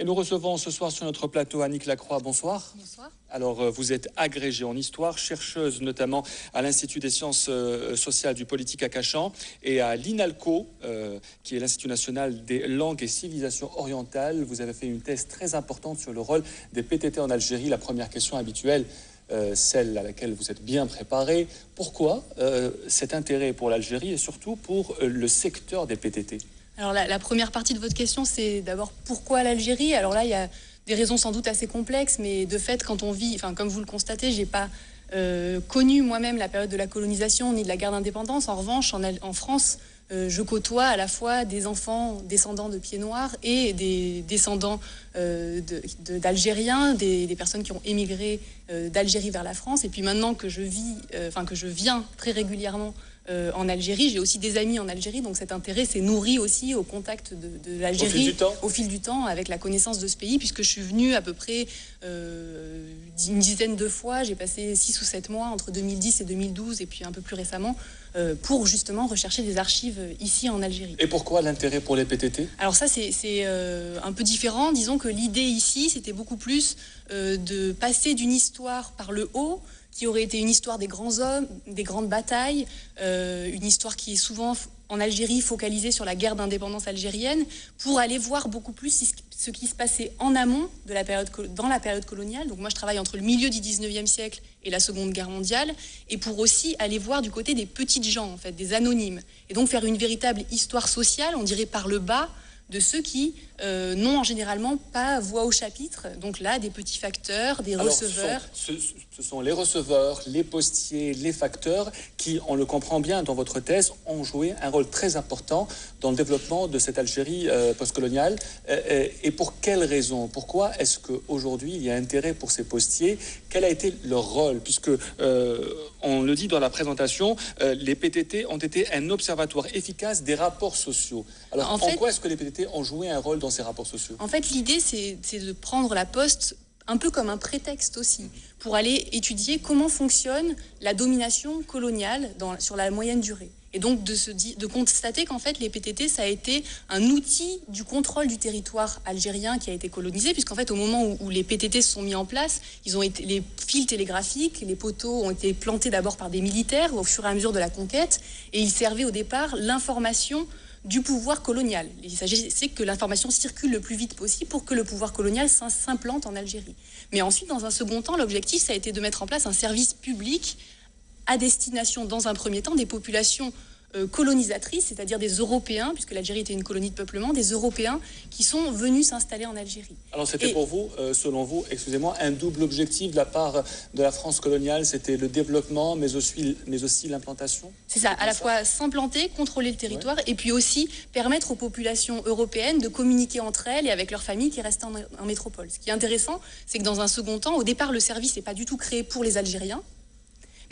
Et nous recevons ce soir sur notre plateau Annick Lacroix. Bonsoir. Bonsoir. Alors, vous êtes agrégée en histoire, chercheuse notamment à l'Institut des sciences sociales du politique à Cachan et à l'INALCO, qui est l'Institut national des langues et civilisations orientales. Vous avez fait une thèse très importante sur le rôle des PTT en Algérie. La première question habituelle, celle à laquelle vous êtes bien préparée. Pourquoi cet intérêt pour l'Algérie et surtout pour le secteur des PTT ? Alors la première partie de votre question, c'est d'abord pourquoi l'Algérie ? Alors là, il y a des raisons sans doute assez complexes, mais de fait, quand on vit, comme vous le constatez, j'ai pas connu moi-même la période de la colonisation ni de la guerre d'indépendance. En revanche, en France, je côtoie à la fois des enfants descendants de pieds noirs et des descendants d'Algériens, des personnes qui ont émigré d'Algérie vers la France. Et puis maintenant que je viens très régulièrement en Algérie, j'ai aussi des amis en Algérie, donc cet intérêt s'est nourri aussi au contact de l'Algérie au fil du temps, avec la connaissance de ce pays, puisque je suis venue à peu près une dizaine de fois. J'ai passé 6 ou 7 mois entre 2010 et 2012, et puis un peu plus récemment, pour justement rechercher des archives ici en Algérie. Et pourquoi l'intérêt pour les PTT ? Alors ça, c'est un peu différent. Disons que l'idée ici, c'était beaucoup plus de passer d'une histoire par le haut, qui aurait été une histoire des grands hommes, des grandes batailles, une histoire qui est souvent en Algérie focalisée sur la guerre d'indépendance algérienne, pour aller voir beaucoup plus ce qui se passait en amont de dans la période coloniale. Donc moi je travaille entre le milieu du 19e siècle et la Seconde Guerre mondiale, et pour aussi aller voir du côté des petites gens, en fait, des anonymes, et donc faire une véritable histoire sociale, on dirait par le bas, de ceux qui n'ont généralement pas voix au chapitre. Donc là, des petits facteurs, des receveurs. Ce sont les receveurs, les postiers, les facteurs qui, on le comprend bien dans votre thèse, ont joué un rôle très important dans le développement de cette Algérie postcoloniale. Et pour quelles raisons ? Pourquoi est-ce qu'aujourd'hui, il y a intérêt pour ces postiers ? Quel a été leur rôle ? Puisque, on le dit dans la présentation, les PTT ont été un observatoire efficace des rapports sociaux. Alors, en quoi est-ce que les PTT ont joué un rôle dans ces rapports sociaux ? En fait, l'idée, c'est de prendre la poste un peu comme un prétexte aussi, pour aller étudier comment fonctionne la domination coloniale sur la moyenne durée. Et donc de constater qu'en fait, les PTT, ça a été un outil du contrôle du territoire algérien qui a été colonisé, puisqu'en fait, au moment où les PTT se sont mis en place, les fils télégraphiques, les poteaux ont été plantés d'abord par des militaires au fur et à mesure de la conquête, et ils servaient au départ l'information du pouvoir colonial. Il s'agissait que l'information circule le plus vite possible pour que le pouvoir colonial s'implante en Algérie. Mais ensuite, dans un second temps, l'objectif, ça a été de mettre en place un service public à destination, dans un premier temps, des populations colonisatrices, c'est-à-dire des Européens, puisque l'Algérie était une colonie de peuplement, des Européens qui sont venus s'installer en Algérie. Alors c'était pour vous, selon vous, excusez-moi, un double objectif de la part de la France coloniale, c'était le développement, mais aussi l'implantation ? C'est ça, à la fois s'implanter, contrôler le territoire, et puis aussi permettre aux populations européennes de communiquer entre elles et avec leurs familles qui restaient en métropole. Ce qui est intéressant, c'est que dans un second temps, au départ, le service n'est pas du tout créé pour les Algériens.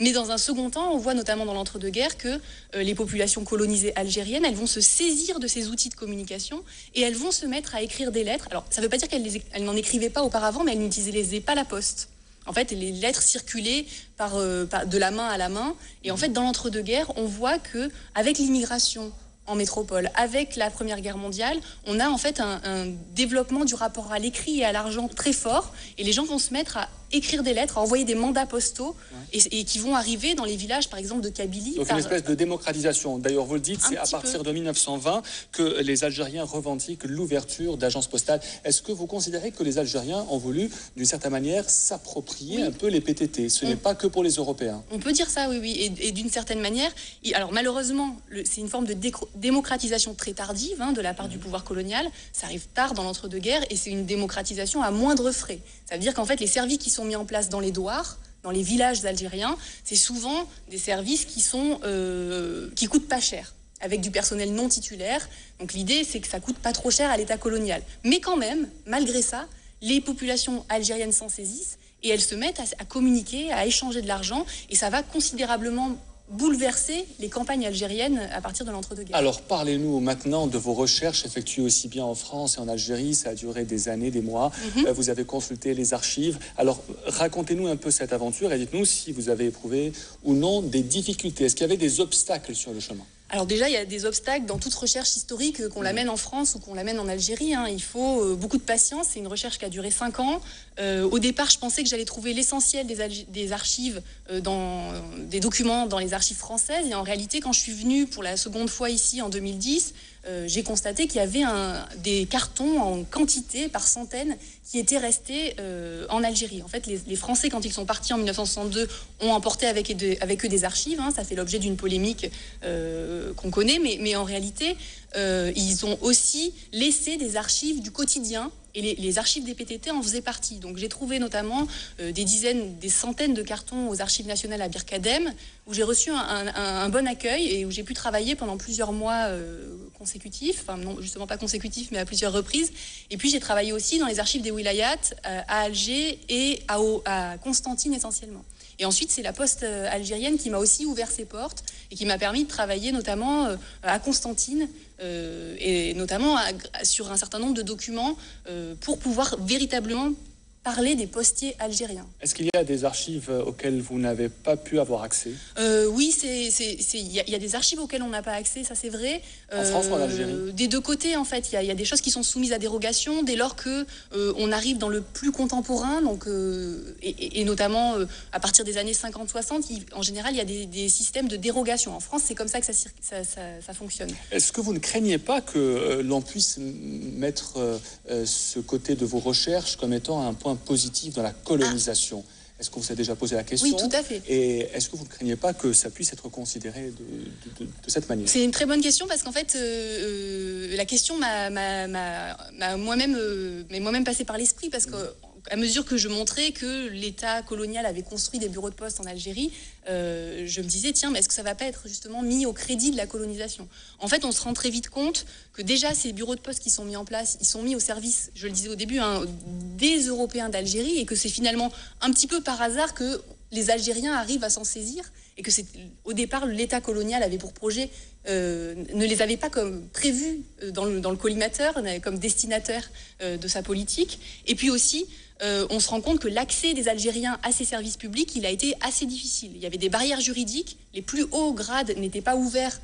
Mais dans un second temps, on voit notamment dans l'entre-deux-guerres que les populations colonisées algériennes, elles vont se saisir de ces outils de communication et elles vont se mettre à écrire des lettres. Alors, ça ne veut pas dire qu'elles n'en écrivaient pas auparavant, mais elles n'utilisaient pas la poste. En fait, les lettres circulaient de la main à la main. Et en fait, dans l'entre-deux-guerres, on voit qu'avec l'immigration en métropole, avec la Première Guerre mondiale, on a en fait un développement du rapport à l'écrit et à l'argent très fort. Et les gens vont se mettre à écrire des lettres, à envoyer des mandats postaux et qui vont arriver dans les villages, par exemple, de Kabylie. Donc une espèce de démocratisation. D'ailleurs, vous le dites, c'est à partir de 1920 que les Algériens revendiquent l'ouverture d'agences postales. Est-ce que vous considérez que les Algériens ont voulu, d'une certaine manière, s'approprier un peu les PTT ? Ce n'est pas que pour les Européens. On peut dire ça, oui. Et d'une certaine manière, alors malheureusement, c'est une forme de démocratisation très tardive de la part du pouvoir colonial. Ça arrive tard dans l'entre-deux-guerres et c'est une démocratisation à moindre frais. Ça veut dire qu'en fait, les services qui sont mis en place dans les douars, dans les villages algériens, c'est souvent des services qui coûtent pas cher, avec du personnel non titulaire. Donc l'idée, c'est que ça coûte pas trop cher à l'État colonial. Mais quand même, malgré ça, les populations algériennes s'en saisissent et elles se mettent à communiquer, à échanger de l'argent, et ça va considérablement bouleverser les campagnes algériennes à partir de l'entre-deux-guerres. Alors parlez-nous maintenant de vos recherches effectuées aussi bien en France et en Algérie. Ça a duré des années, des mois. Vous avez consulté les archives. Alors racontez-nous un peu cette aventure et dites-nous si vous avez éprouvé ou non des difficultés. Est-ce qu'il y avait des obstacles sur le chemin ? Alors déjà, il y a des obstacles dans toute recherche historique, qu'on l'amène en France ou qu'on l'amène en Algérie. Il faut beaucoup de patience. C'est une recherche qui a duré 5 ans. Au départ, je pensais que j'allais trouver l'essentiel des archives, des documents dans les archives françaises. Et en réalité, quand je suis venue pour la seconde fois ici en 2010, j'ai constaté qu'il y avait des cartons en quantité, par centaines, qui étaient restés en Algérie. En fait, les Français, quand ils sont partis en 1962, ont emporté avec eux des archives. Ça fait l'objet d'une polémique qu'on connaît, mais en réalité, ils ont aussi laissé des archives du quotidien, et les archives des PTT en faisaient partie. Donc j'ai trouvé notamment des centaines de cartons aux archives nationales à Birkadem, où j'ai reçu un bon accueil et où j'ai pu travailler pendant plusieurs mois consécutifs, enfin non, justement pas consécutifs, mais à plusieurs reprises. Et puis j'ai travaillé aussi dans les archives des Wilayat à Alger et à Constantine essentiellement. Et ensuite, c'est la Poste algérienne qui m'a aussi ouvert ses portes et qui m'a permis de travailler notamment à Constantine et notamment sur un certain nombre de documents pour pouvoir véritablement parler des postiers algériens. Est-ce qu'il y a des archives auxquelles vous n'avez pas pu avoir accès? Oui, il y a des archives auxquelles on n'a pas accès, ça c'est vrai. En France ou en Algérie? Des deux côtés, en fait. Il y a des choses qui sont soumises à dérogation dès lors que on arrive dans le plus contemporain, donc, et notamment à partir des années 50-60, en général, il y a des systèmes de dérogation. En France, c'est comme ça que ça fonctionne. Est-ce que vous ne craignez pas que l'on puisse mettre ce côté de vos recherches comme étant un point positif dans la colonisation? Est-ce que vous vous êtes déjà posé la question? Oui, tout à fait. Et est-ce que vous ne craignez pas que ça puisse être considéré de cette manière? C'est une très bonne question parce qu'en fait, la question m'a moi-même passé par l'esprit parce qu'à mesure que je montrais que l'État colonial avait construit des bureaux de poste en Algérie, je me disais, tiens, mais est-ce que ça ne va pas être justement mis au crédit de la colonisation? En fait, on se rend très vite compte que déjà, ces bureaux de poste qui sont mis en place, ils sont mis au service, je le disais au début, des Européens d'Algérie, et que c'est finalement un petit peu par hasard que les Algériens arrivent à s'en saisir, et que au départ, l'État colonial avait pour projet, ne les avait pas comme prévus dans le collimateur, comme destinataire de sa politique. Et puis aussi, on se rend compte que l'accès des Algériens à ces services publics, il a été assez difficile. Il y avait des barrières juridiques, les plus hauts grades n'étaient pas ouverts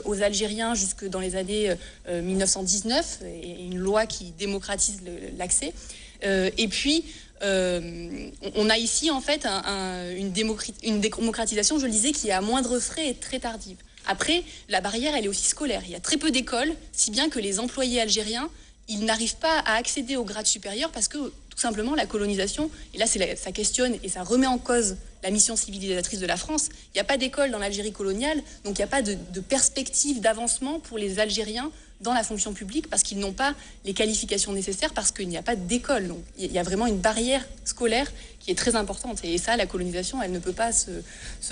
aux Algériens jusque dans les années 1919, et une loi qui démocratise l'accès. Et puis, on a ici en fait une démocratisation, je le disais, qui est à moindre frais et très tardive. Après, la barrière, elle est aussi scolaire. Il y a très peu d'écoles, si bien que les employés algériens, ils n'arrivent pas à accéder au grade supérieur parce que tout simplement la colonisation, et là ça questionne et ça remet en cause la mission civilisatrice de la France. Il n'y a pas d'école dans l'Algérie coloniale, donc il n'y a pas de perspective d'avancement pour les Algériens dans la fonction publique parce qu'ils n'ont pas les qualifications nécessaires, parce qu'il n'y a pas d'école. Donc il y a vraiment une barrière scolaire qui est très importante. Et ça, la colonisation, elle ne peut pas se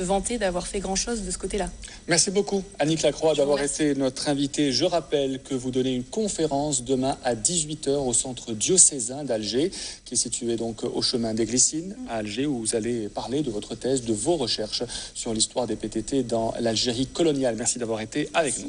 vanter d'avoir fait grand-chose de ce côté-là. Merci beaucoup, Annick Lacroix, d'avoir été notre invitée. Je rappelle que vous donnez une conférence demain à 18h au centre diocésain d'Alger, qui est situé donc au chemin des Glycines, à Alger, où vous allez parler de votre thèse, de vos recherches sur l'histoire des PTT dans l'Algérie coloniale. Merci d'avoir été avec nous.